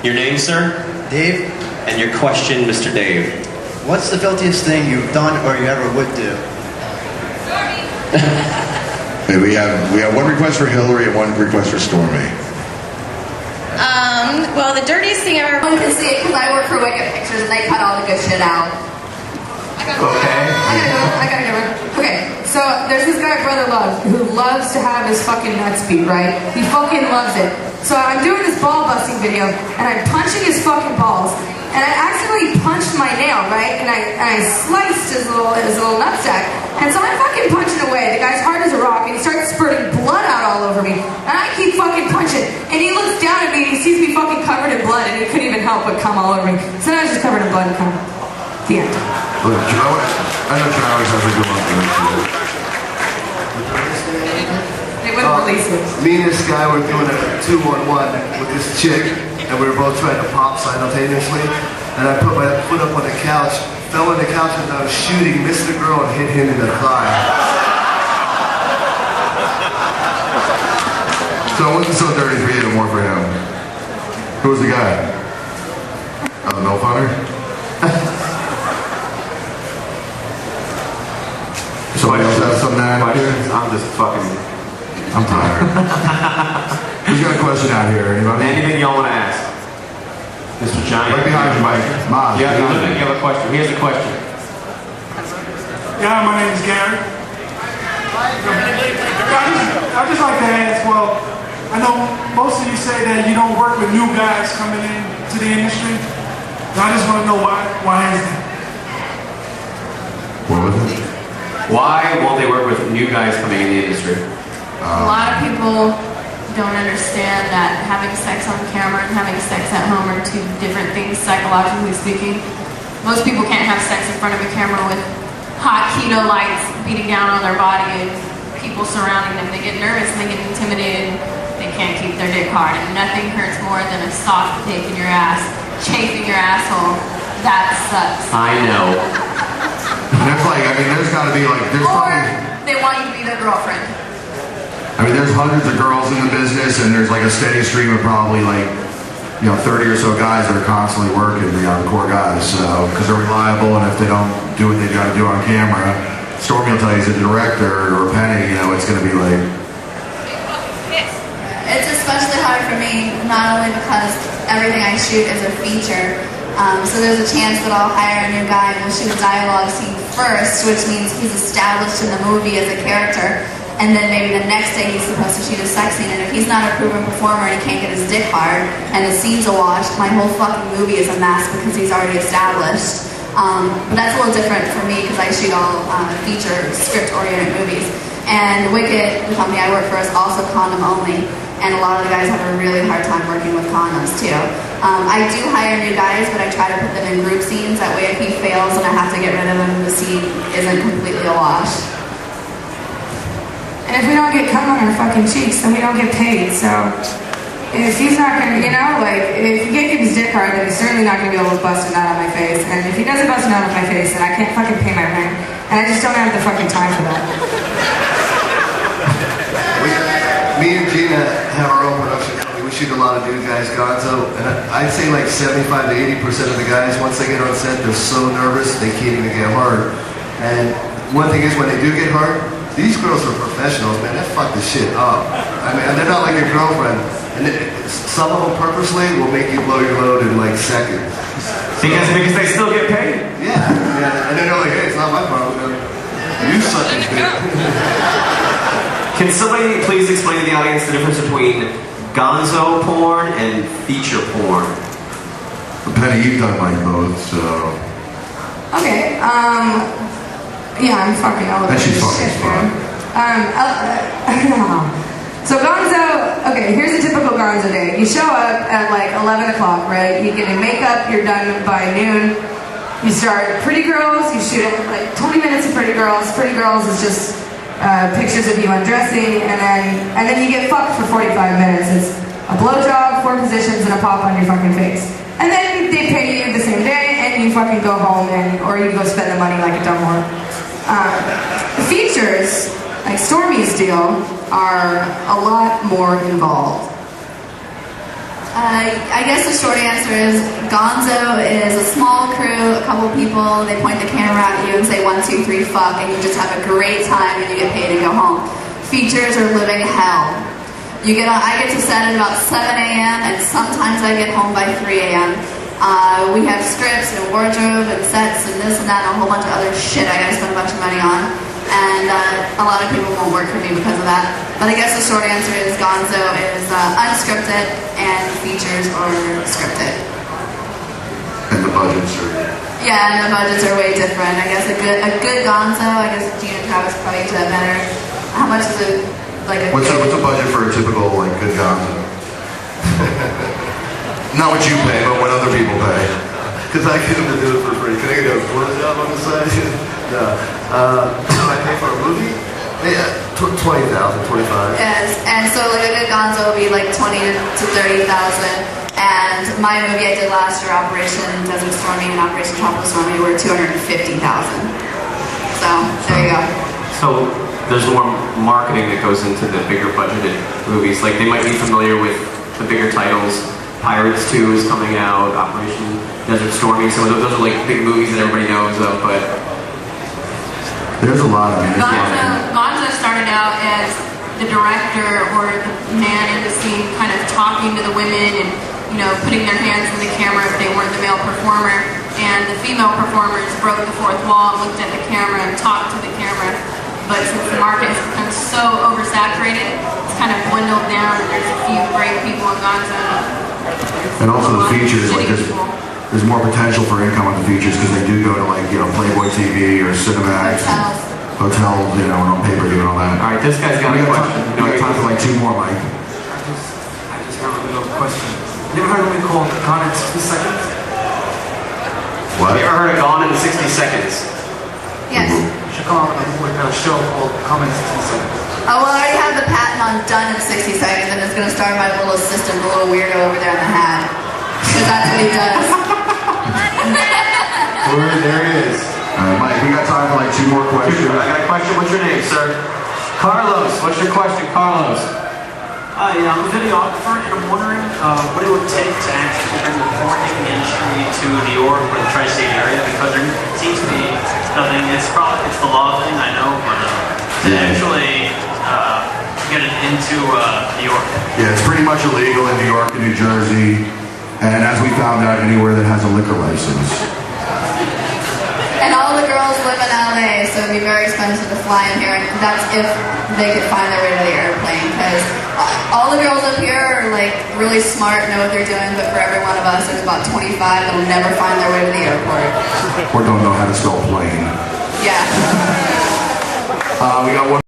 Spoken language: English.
Your name, sir? Dave? And your question, Mr. Dave. What's the filthiest thing you've done or you ever would do? Hey, we have one request for Hillary and one request for Stormy. Well, the dirtiest thing I've ever... One can see it because I work for Wicked Pictures and they cut all the good shit out. I gotta give it. Okay, so there's this guy, Brother Love, who loves to have his fucking nuts beat, right? He fucking loves it. So I'm doing this ball busting video, and I'm punching his fucking balls, and I accidentally punched my nail, right? And I sliced his little nutsack. And so I'm fucking punching away. The guy's hard as a rock, and he starts spurting blood out all over me. And I keep fucking punching. And he looks down at me, and he sees me fucking covered in blood, and he couldn't even help but come all over me. So now I'm just covered in blood and cum. The end. Look, I know Travis has a good one for this. They wouldn't release it. Me and this guy were doing a 2-on-1 with this chick, and we were both trying to pop simultaneously. And I put my foot up on the couch, fell on the couch as I was shooting, missed the girl, and hit him in the thigh. So it wasn't so dirty for you, more for him. Who was the guy? Oh, no funner? Somebody else have something to add here? I'm just fucking... I'm tired. Who's got a question out here? Anybody? Anything y'all want to ask? Mr. Giant? Right behind you, Mike. Maz. Yeah, you have a question. Here's a question. Yeah, my name is Gary. I'd just like to ask, well, I know most of you say that you don't work with new guys coming in to the industry. I just want to know why is that? What was it? Why won't they work with new guys coming in the industry? A lot of people don't understand that having sex on camera and having sex at home are two different things, psychologically speaking. Most people can't have sex in front of a camera with hot keto lights beating down on their body and people surrounding them. They get nervous and they get intimidated. They can't keep their dick hard. And nothing hurts more than a soft dick in your ass, chafing your asshole. That sucks. I know. There's like, I mean, there's got to be like, there's Or probably... they want you to be their girlfriend. I mean, there's hundreds of girls in the business, and there's like a steady stream of probably like, 30 or so guys that are constantly working, the core guys, so, because they're reliable, and if they don't do what they got to do on camera, Stormy will tell you as a director, or Penny, it's going to be like... It's especially hard for me, not only because everything I shoot is a feature, so there's a chance that I'll hire a new guy and we'll shoot a dialogue scene first, which means he's established in the movie as a character, and then maybe the next day he's supposed to shoot a sex scene, and if he's not a proven performer and he can't get his dick hard, and the scene's a wash, my whole fucking movie is a mess because he's already established. But that's a little different for me because I shoot all feature, script-oriented movies. And Wicked, the company I work for, is also condom only, and a lot of the guys have a really hard time working with condoms too. I do hire new guys, but I try to put them in group scenes, that way if he fails and I have to get rid of him, the scene isn't completely a wash. And if we don't get cum on our fucking cheeks, then we don't get paid, so... If he's not gonna, if you can't keep his dick hard, then he's certainly not gonna be able to bust a nut on my face. And if he doesn't bust a nut on my face, then I can't fucking pay my rent. And I just don't have the fucking time for that. Me and Gina have our own production company. We shoot a lot of new guys, Gonzo, and I'd say like 75 to 80% of the guys, once they get on set, they're so nervous they can't even get hard. And one thing is, when they do get hard, these girls are professionals, man. They fuck this shit up. I mean, they're not like your girlfriend. And some of them purposely will make you blow your load in like seconds. Because they still get paid. Yeah. And they're like, hey, it's not my problem. You suck this bitch. Can somebody please explain to the audience the difference between gonzo porn and feature porn? Penny, you've done like both, so... Okay, yeah, I'm fucking all over And she's this fucking shit, fun. man. So Gonzo, okay, here's a typical Gonzo day. You show up at like 11 o'clock, right? You get your makeup, you're done by noon. You start Pretty Girls, you shoot like 20 minutes of Pretty Girls. Pretty Girls is just pictures of you undressing, and then you get fucked for 45 minutes. It's a blowjob, 4 positions, and a pop on your fucking face. And then they pay you the same day, and you fucking go home, or you go spend the money like a dumb whore. The features, like Stormy's deal, are a lot more involved. I guess the short answer is Gonzo is a small crew, a couple people, they point the camera at you and say 1, 2, 3, fuck, and you just have a great time and you get paid and go home. Features are living hell. I get to set at about 7 a.m. and sometimes I get home by 3 a.m. We have scripts and wardrobe and sets and this and that and a whole bunch of other shit I gotta spend a bunch of money on. And a lot of people won't work for me because of that. But I guess the short answer is Gonzo is unscripted and features are scripted. And the budgets are... Yeah, and the budgets are way different. I guess a good Gonzo, I guess Gina and Travis probably do that better. How much is it? What's the budget for a typical good Gonzo? Not what you pay, but what other people pay. Because I get them to do it for free. Can I get a blowjob on the side? No. I pay for a movie? Yeah, 20,000, 25. Yes, and so like a good Gonzo will be like 20 to 30,000. And my movie I did last year, Operation Desert Stormy and Operation Tropical Stormy, were 250,000. So there you go. So there's more marketing that goes into the bigger budgeted movies. Like they might be familiar with the bigger titles. Pirates 2 is coming out, Operation Desert Stormy. Some of those are like big movies that everybody knows of, but there's a lot of it. Gonzo started out as the director or the man in the scene kind of talking to the women and, putting their hands in the camera if they weren't the male performer. And the female performers broke the fourth wall and looked at the camera and talked to the camera. But since the market has become so oversaturated, it's kind of dwindled down and there's a few great people in Gonzo. And also the features, there's more potential for income on the features because they do go to Playboy TV or Cinemax, hotels, and on pay-per-view and all that. All right, this guy's got a question. We got time for 2 more, Mike. I just have a little question. You ever heard of it called Gone in 60 Seconds? What? Have you ever heard of Gone in 60 Seconds? Yes. You should come up with a show called Gone in 60 Seconds. Oh, well, I already have the patent on done in 60 seconds, and it's going to star my little assistant, the little weirdo over there in the hat. Because that's what he does. There it is. Mike, we got time for 2 more questions. I got a question. What's your name, sir? Carlos. What's your question, Carlos? Hi, I'm a videographer, and I'm wondering what it would take to actually bring the porn-making industry to New York or the tri-state area, because there seems to be nothing. It's the law thing, I know, but to actually get it into New York. Yeah, it's pretty much illegal in New York and New Jersey, and as we found out, anywhere that has a liquor license. And all the girls live in LA, so it'd be very expensive to fly in here, and that's if they could find their way to the airplane, because all the girls up here are really smart, know what they're doing, but for every one of us, there's about 25 that'll never find their way to the airport. Or don't know how to spell plane. Yeah. We got one.